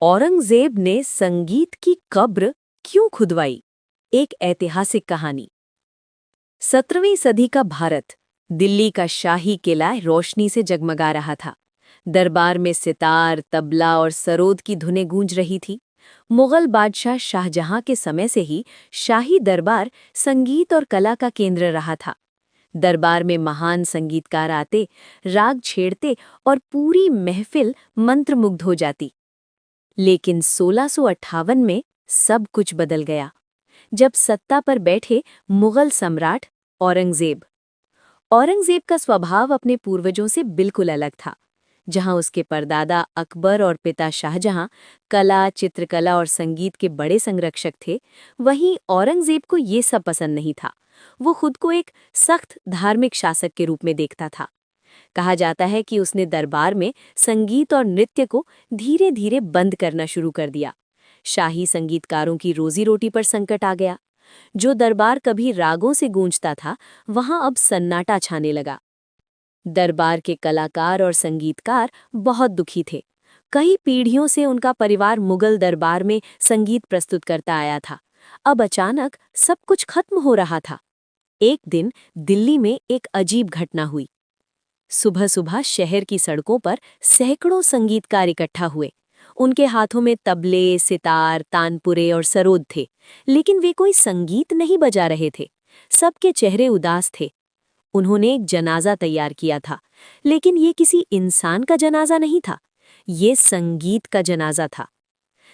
औरंगजेब ने संगीत की कब्र क्यों खुदवाई? एक ऐतिहासिक कहानी। 17वीं सदी का भारत, दिल्ली का शाही किला रोशनी से जगमगा रहा था। दरबार में सितार, तबला और सरोद की धुनें गूंज रही थी। मुगल बादशाह शाहजहां के समय से ही शाही दरबार संगीत और कला का केंद्र रहा था। दरबार में महान संगीतकार आते, राग छेड़ते और पूरी महफिल मंत्रमुग्ध हो जाती। लेकिन 1658 में सब कुछ बदल गया, जब सत्ता पर बैठे मुगल सम्राट औरंगजेब। औरंगजेब का स्वभाव अपने पूर्वजों से बिल्कुल अलग था। जहां उसके परदादा अकबर और पिता शाहजहां कला, चित्रकला और संगीत के बड़े संरक्षक थे, वहीं औरंगजेब को ये सब पसंद नहीं था। वो खुद को एक सख्त धार्मिक शासक के रूप में देखता था। कहा जाता है कि उसने दरबार में संगीत और नृत्य को धीरे धीरे बंद करना शुरू कर दिया। शाही संगीतकारों की रोजी रोटी पर संकट आ गया। जो दरबार कभी रागों से गूंजता था, वहां अब सन्नाटा छाने लगा। दरबार के कलाकार और संगीतकार बहुत दुखी थे। कई पीढ़ियों से उनका परिवार मुगल दरबार में संगीत प्रस्तुत करता आया था। अब अचानक सब कुछ खत्म हो रहा था। एक दिन दिल्ली में एक अजीब घटना हुई। सुबह सुबह शहर की सड़कों पर सैकड़ों संगीतकार इकट्ठा हुए। उनके हाथों में तबले, सितार, तानपुरे और सरोद थे, लेकिन वे कोई संगीत नहीं बजा रहे थे। सबके चेहरे उदास थे। उन्होंने एक जनाजा तैयार किया था, लेकिन ये किसी इंसान का जनाजा नहीं था, ये संगीत का जनाजा था।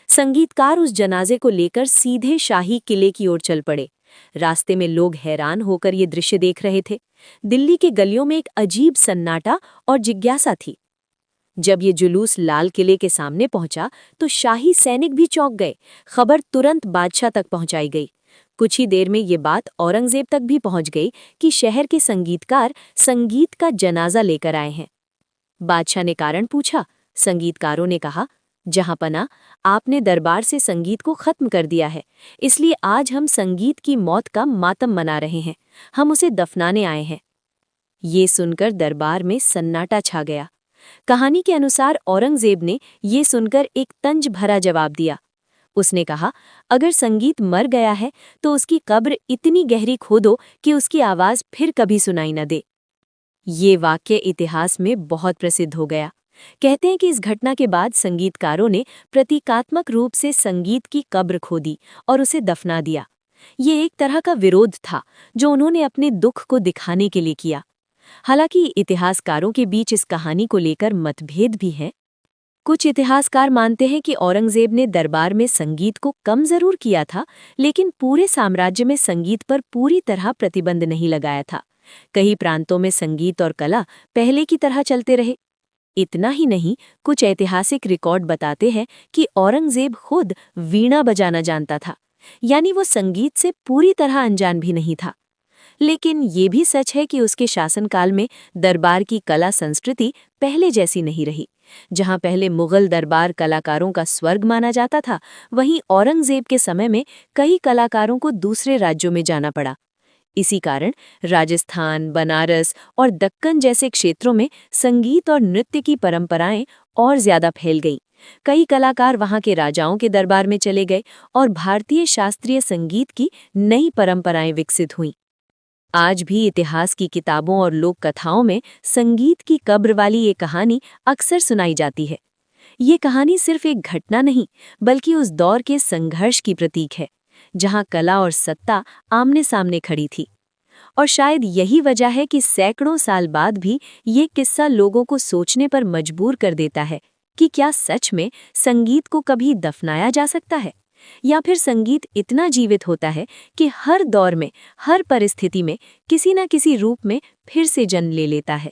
संगीतकार उस जनाजे को लेकर सीधे शाही किले की ओर चल पड़े। रास्ते में लोग हैरान होकर ये दृश्य देख रहे थे। दिल्ली के गलियों में एक अजीब सन्नाटा और जिज्ञासा थी। जब ये जुलूस लाल किले के सामने पहुंचा तो शाही सैनिक भी चौंक गए। खबर तुरंत बादशाह तक पहुंचाई गई। कुछ ही देर में ये बात औरंगजेब तक भी पहुंच गई कि शहर के संगीतकार संगीत का जनाजा लेकर आए हैं। बादशाह ने कारण पूछा। संगीतकारों ने कहा, जहांपना, आपने दरबार से संगीत को खत्म कर दिया है, इसलिए आज हम संगीत की मौत का मातम मना रहे हैं। हम उसे दफनाने आए हैं। ये सुनकर दरबार में सन्नाटा छा गया। कहानी के अनुसार औरंगजेब ने ये सुनकर एक तंज भरा जवाब दिया। उसने कहा, अगर संगीत मर गया है तो उसकी कब्र इतनी गहरी खोदो कि उसकी आवाज फिर कभी सुनाई न दे। ये वाक्य इतिहास में बहुत प्रसिद्ध हो गया। कहते हैं कि इस घटना के बाद संगीतकारों ने प्रतीकात्मक रूप से संगीत की कब्र खोदी और उसे दफना दिया। ये एक तरह का विरोध था जो उन्होंने अपने दुख को दिखाने के लिए किया। हालांकि इतिहासकारों के बीच इस कहानी को लेकर मतभेद भी हैं। कुछ इतिहासकार मानते हैं कि औरंगजेब ने दरबार में संगीत को कम जरूर किया था, लेकिन पूरे साम्राज्य में संगीत पर पूरी तरह प्रतिबंध नहीं लगाया था। कई प्रांतों में संगीत और कला पहले की तरह चलते रहे। इतना ही नहीं, कुछ ऐतिहासिक रिकॉर्ड बताते हैं कि औरंगजेब खुद वीणा बजाना जानता था, यानी वो संगीत से पूरी तरह अनजान भी नहीं था। लेकिन ये भी सच है कि उसके शासनकाल में दरबार की कला संस्कृति पहले जैसी नहीं रही। जहां पहले मुगल दरबार कलाकारों का स्वर्ग माना जाता था, वहीं औरंगजेब के समय में कई कलाकारों को दूसरे राज्यों में जाना पड़ा। इसी कारण राजस्थान, बनारस और दक्कन जैसे क्षेत्रों में संगीत और नृत्य की परंपराएं और ज्यादा फैल गईं। कई कलाकार वहां के राजाओं के दरबार में चले गए और भारतीय शास्त्रीय संगीत की नई परंपराएं विकसित हुईं। आज भी इतिहास की किताबों और लोक कथाओं में संगीत की कब्र वाली ये कहानी अक्सर सुनाई जाती है। ये कहानी सिर्फ एक घटना नहीं, बल्कि उस दौर के संघर्ष की प्रतीक है, जहां कला और सत्ता आमने सामने खड़ी थी। और शायद यही वजह है कि सैकड़ों साल बाद भी ये किस्सा लोगों को सोचने पर मजबूर कर देता है कि क्या सच में संगीत को कभी दफनाया जा सकता है, या फिर संगीत इतना जीवित होता है कि हर दौर में, हर परिस्थिति में किसी न किसी रूप में फिर से जन्म ले लेता है।